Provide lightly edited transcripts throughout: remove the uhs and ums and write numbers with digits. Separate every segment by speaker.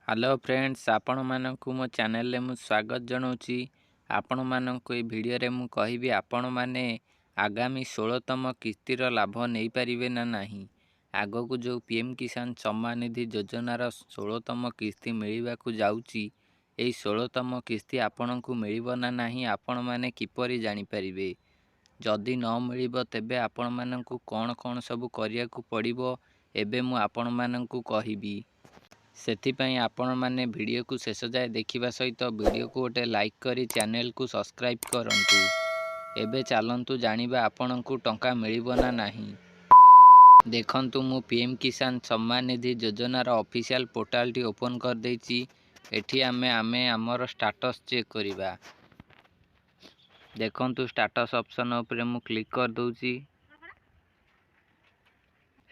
Speaker 1: Hello friends, आपण मानकु मो channel रे मु स्वागत जनाऊँगी। आपण मानकु ए वीडियो रे मु कहिबी आपण माने आगामी 16तम किस्तीर लाभ नहीं पारिबे ना नहीं। आगकू जो पीएम किसान सम्मान निधि योजनार 16तम किस्ती मिलिबाकू जाउची, एई 16तम किस्ती आपणकू मिलिबो ना नहीं आपण माने किपरि जानि पारिबे। जदि न मिलिबो तेबे आपण मानकू कोन कोन सब करियाकू पड़िबो एबे मु आपण मानकू कहिबी। ସେଥିପାଇଁ ଆପଣମାନେ ଭିଡ଼ିଓକୁ ଶେଷ ଯାଏ ଦେଖିବା ସହିତ ଭିଡ଼ିଓକୁ ଗୋଟେ ଲାଇକ୍ କରି ଚ୍ୟାନେଲକୁ ସବସ୍କ୍ରାଇବ୍ କରନ୍ତୁ। ଏବେ ଚାଲନ୍ତୁ ଜାଣିବା ଆପଣଙ୍କୁ ଟଙ୍କା ମିଳିବ ନା ନାହିଁ। ଦେଖନ୍ତୁ, ମୁଁ ପିଏମ୍ କିଷାନ ସମ୍ମାନ ନିଧି ଯୋଜନାର ଅଫିସିଆଲ ପୋର୍ଟାଲଟି ଓପନ୍ କରିଦେଇଛି। ଏଠି ଆମେ ଆମର ଷ୍ଟାଟସ୍ ଚେକ୍ କରିବା। ଦେଖନ୍ତୁ, ଷ୍ଟାଟସ୍ ଅପସନ୍ ଉପରେ ମୁଁ କ୍ଲିକ୍ କରିଦେଉଛି।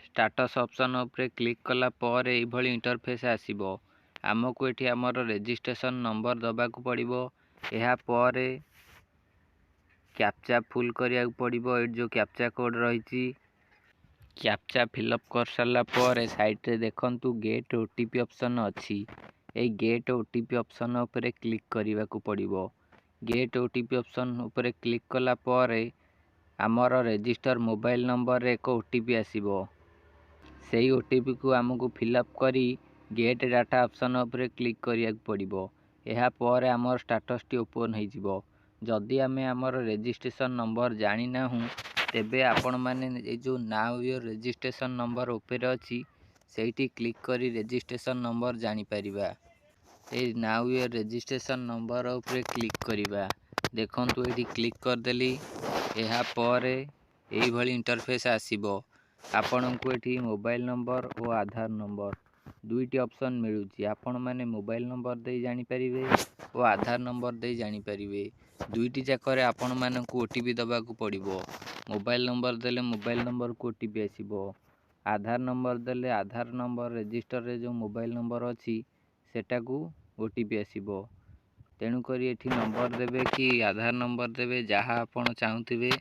Speaker 1: स्टाटस ऑप्शन उपरे क्लिक कला पर एभली इंटरफेस आसीबो। आमको एठी हमर रजिस्ट्रेशन नंबर दबाकू पड़िबो। एहा पर कैप्चा फुल करिया पड़िबो। ए जो कैप्चा कोड रहिछि, कैप्चा फिलअप कर सारा पर साइड रे देखंतु गेट ओटीपी ऑप्शन अछि। ए गेट ओटीपी ऑप्शन उपरे क्लिक करिवा को पड़िबो। गेट ओटीपी ऑप्शन उपरे क्लिक कला पर हमर रजिस्टर मोबाइल नंबर रे एक ओटीपी आसीबो। सेही ओटीपी को आमको फिलअप करी गेट डाटा ऑप्शन उपरे क्लिक करिया पड़िबो। एहा पर हमर स्टेटस टी ओपन हो जिवो। जदि आमे हमर रजिस्ट्रेशन नंबर जानि नाहु तेबे आपण माने ए जो नाउ योर रजिस्ट्रेशन नंबर ऊपर अछि सेठी क्लिक करी रजिस्ट्रेशन नंबर जानि परिबा। ए नाउ योर रजिस्ट्रेशन नंबर ऊपर क्लिक करिबा। देखंतु एठी क्लिक कर देली। एहा पर एई भली इंटरफेस आसीबो। आपणको एठी मोबाइल नंबर और आधार नंबर दुईटी ऑप्शन मिलुची। आपण माने मोबाइल नंबर दे जानि परिबे और आधार नंबर दे जानि परिबे। दुईटी जाकरे आपण मानकू ओटीपी दबा को पड़िबो। मोबाइल नंबर देले मोबाइल नंबर को ओटीपी आसीबो। आधार नंबर देले आधार नंबर रजिस्टर रे जो मोबाइल नंबर अछि सेटा को ओटीपी आसीबो। तेणु करी एठी नंबर देबे कि आधार नंबर देबे, जहाँ आपण चाहुथिबे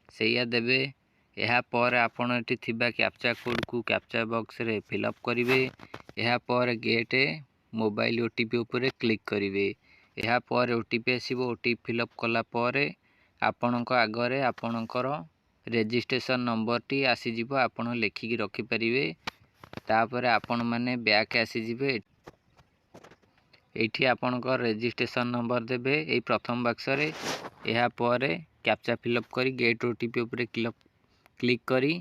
Speaker 1: सेया देबे। एहा पर आपण एठी थिबा कैप्चा कोड को कैप्चा बॉक्स रे फिलअप करिवे। एहा पर गेट मोबाइल ओटीपी ऊपर क्लिक करिवे। एहा पर ओटीपी आसीबो। ओटीपी फिलअप कला पर आपणक आगरे आपणकर रजिस्ट्रेशन नंबर टी आसी जिवो। आपण लेखिकी रखि परिवे। तापर आपण माने बैक आसी जिवे। एठी आपणकर रजिस्ट्रेशन नंबर देबे ए प्रथम बॉक्स रे। एहा पर कैप्चा फिलअप करी गेट ओटीपी ऊपर क्लिक करी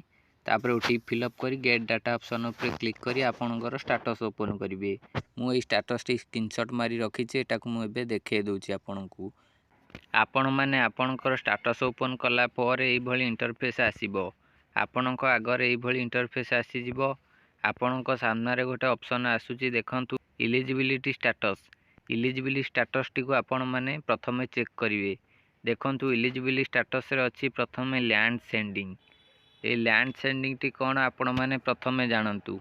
Speaker 1: तापर ओटीपी फिलअप करी गेट डाटा ऑप्शन ऊपर क्लिक करी आपणकर स्टेटस ओपन करिवे। मु ए स्टेटस टी स्क्रीनशॉट मारी रखिछि। एटा को मु एबे देखे दउछि आपणकू। आपण माने आपणकर स्टेटस ओपन कला पर एई भली इंटरफेस आसीबो। आपणक आगरे एई भली इंटरफेस आसी जिवो। आपणक सामने रे गोटे ऑप्शन आसुछि। देखंतु eligibility status. Eligibility status T को आपण माने प्रथमे चेक करिवे। देखंतु एलिजिबिलिटी स्टेटस रे अछि प्रथमे land sending. A land sending T कोन आपण माने प्रथमे जानंतु।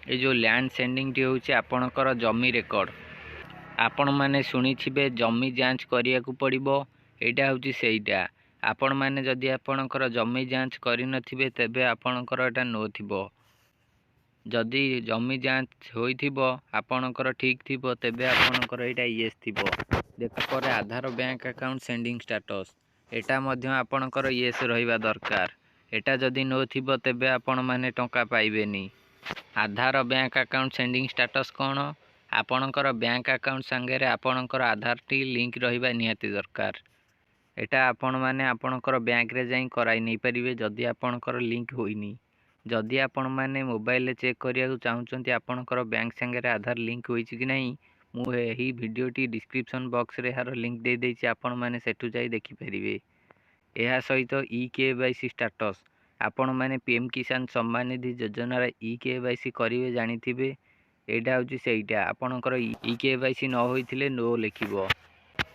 Speaker 1: ए जो लैंड सेंडिंग टी होछि आपणकर जमी रेकर्ड। आपण माने सुनिथिबे जमी जांच करिया को पड़िबो। एटा होछि सेइटा। आपण माने जदि आपणकर जमी जांच करि नथिबे तेबे आपणकर एटा नो थिबो। जदि जमी जांच होइथिबो आपणकर ठीक थिबो तेबे आपणकर एटा यस थिबो। देखा पर आधार बैंक अकाउंट सेंडिंग स्टेटस। एटा मध्य आपणकर यस रहिबा दरकार। एटा जदि नो थिबो तेबे आपण माने टंका पाइबेनी। आधार बैंक अकाउंट सेंडिंग स्टेटस कोन? आपणकर बैंक अकाउंट संगे रे आपणकर आधार टी लिंक रहिबा निहाती दरकार। एटा आपण माने आपणकर बैंक रे जाई कराई नै परिबे जदि आपणकर लिंक होइनी। जदि आपण माने मोबाइल रे चेक करिया को चाहुचंती आपणकर बैंक संगे रे आधार लिंक होइछि कि नहीं, मु एही वीडियो टी डिस्क्रिप्शन बॉक्स रे हार लिंक दे देछि। आपण माने सेठु जाई देखि परिबे। एहा सहित ई-केवाईसी स्टेटस। आपण माने पीएम किसान सम्मान निधि योजना रे ई-केवाईसी करिवे जानिथिबे। एटा होछि सेइटा। आपणकर ई-केवाईसी न होइथिले नो लिखिबो।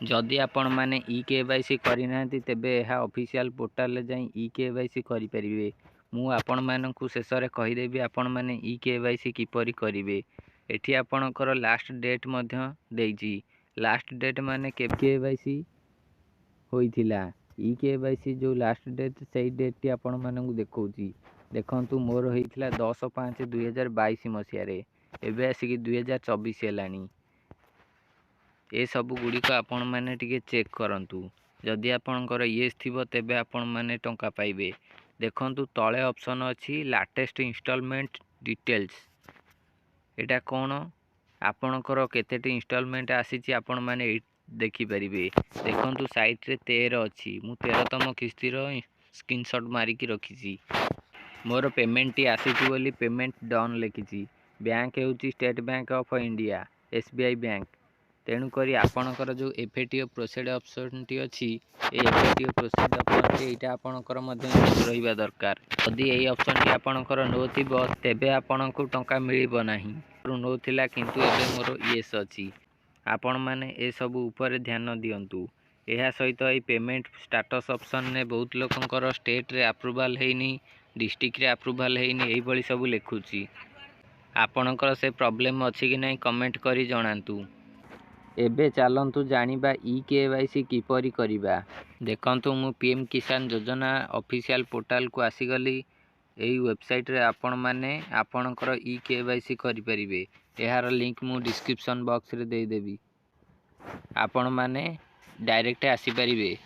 Speaker 1: जदि आपण माने ई-केवाईसी करि नाहंती तेबे एहा ऑफिशियल पोर्टल रे जाई ई-केवाईसी करि परिबे। मु आपण मानकू शेष रे कहि देबी आपण माने ई-केवाईसी किपरि करिवे। एठी आपणकर लास्ट डेट मध्य देइछि। लास्ट डेट माने केवाईसी होइथिला। ई-केवाईसी जो लास्ट डेट सेई डेट टी आपण मानकू देखौछि। देखंतु मोर होइथिला 10/5/2022 मसिया रे। एबे आसिक 2024 हेलानी। ए सब गुड़िक आपण मैंने टिके चेक करंतु। जदि आपणकर येस थिबो तेबे आपण मैंने टंका पाइबे। देखंतु तळे ऑप्शन अछि लाटेस्ट इंस्टॉलमेंट डिटेल्स। एटा कोन आपणकर केतेटी इंस्टॉलमेंट आसीची आपण मैंने देखि परिबे। देखंतु साइट रे 13 अछि। मु 13तम किस्ती रो स्क्रीनशॉट मारी की रखिची। मोर पेमेंट टी आसीची बोली पेमेंट डन लिखिची। बैंक हेउची State Bank of India SBI bank. तेणु करी आपणकर जो एफएटीओ प्रोसीड ऑप्शन टी अछि ए एफएटीओ प्रोसीड ऑप्शन टी एटा आपणकर मध्ये रहिबा दरकार। यदि एई ऑप्शन टी आपणकर नो थिबो तेबे आपणको टंका मिलिबो नाही। नो थिला किंतु एबे मोर येस अछि। आपण माने ए सब ऊपर ध्यान दियंतु। एहा सहित एई पेमेंट स्टेटस ऑप्शन ने बहुत लोकंकर स्टेट रे अप्रूवल हेइनी, डिस्ट्रिक्ट रे अप्रूवल हेइनी एई भली सब लिखुची। आपणकर से प्रॉब्लम अछि कि नै कमेंट करी जणांतु। एबे चलंतु जानिबा ई-केवाईसी किपरि करिबा। देखंतु मु पीएम किसान योजना ऑफिशियल पोर्टल को आसी गली। एई वेबसाइट रे आपण माने आपणकर ई-केवाईसी करि परिबे। एहार लिंक मु डिस्क्रिप्शन बॉक्स रे देई देबी। आपण माने डायरेक्ट आसी परिबे।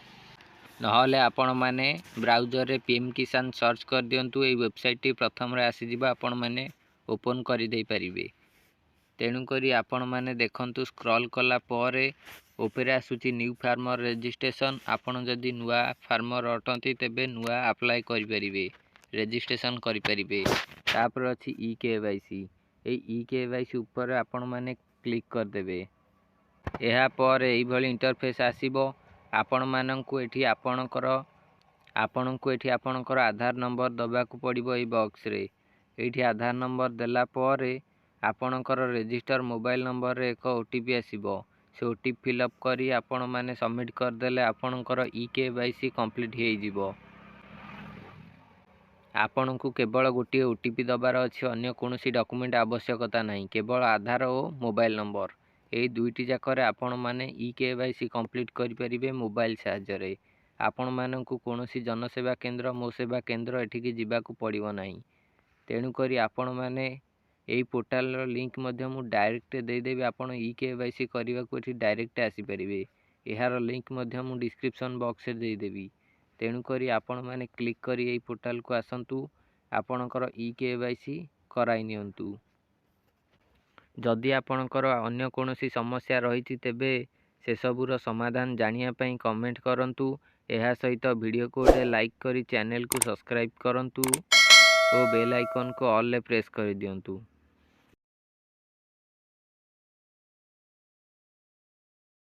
Speaker 1: नहले आपण माने ब्राउजर रे पीएम किसान सर्च कर दियंतु। एई वेबसाइट टी प्रथम रे आसी जिबा आपण माने ओपन करि देई परिबे। तेणु करी आपण माने देखंतु स्क्रॉल कला परे ऊपर आसुची न्यू फार्मर रजिस्ट्रेशन। आपण जदि नुआ फार्मर अटंती तेबे नुआ अप्लाई करि परिबे, रजिस्ट्रेशन करि परिबे। तापर अछि ई-केवाईसी। ए ई-केवाईसी ऊपर आपण माने क्लिक कर देबे। एहा पर एई भली इंटरफेस आसीबो। आपण माननकु एठी आपणकर आधार नंबर दबाकू पड़िबो एई बॉक्स रे। एठी आधार नंबर देला परे आपणकर रजिस्टर मोबाइल नंबर रे एक ओटीपी आसीबो। से ओटीपी फिलअप करी आपण माने सबमिट कर देले आपणकर ई-केवाईसी कंप्लीट हेइ जिवो। आपणकु केवल गोटे ओटीपी दबार अछि, अन्य कोनोसी डॉक्यूमेंट आवश्यकता नाही। केवल आधार और मोबाइल नंबर एई दुईटी जाकरे आपण माने ई-केवाईसी कंप्लीट करि परिबे मोबाइल सहायता रे। आपण माननकु कोनोसी जनसेवा केंद्र मो सेवा केंद्र एठिकी जिबाकू पड़िबो नाही। तेणु करी आपण माने एई पोर्टल रो लिंक मध्य मु डायरेक्ट देई देबी। आपण ई-केवाईसी करिवाकू एठी डायरेक्ट आसी परिबे। एहार लिंक मध्य मु डिस्क्रिप्शन बॉक्स रे देई देबी। तेणु करी आपण माने क्लिक करी एई पोर्टल को आसंतु। आपणकर ई-केवाईसी कराई नियंतु। जदि आपणकर अन्य कोनोसी समस्या रहिछि तेबे से सबुर समाधान जानिया पई कमेंट करंतु। एहा सहित वीडियो को लाइक करी चैनल को सब्सक्राइब करंतु और बेल आइकन को ऑल रे प्रेस कर दियंतु।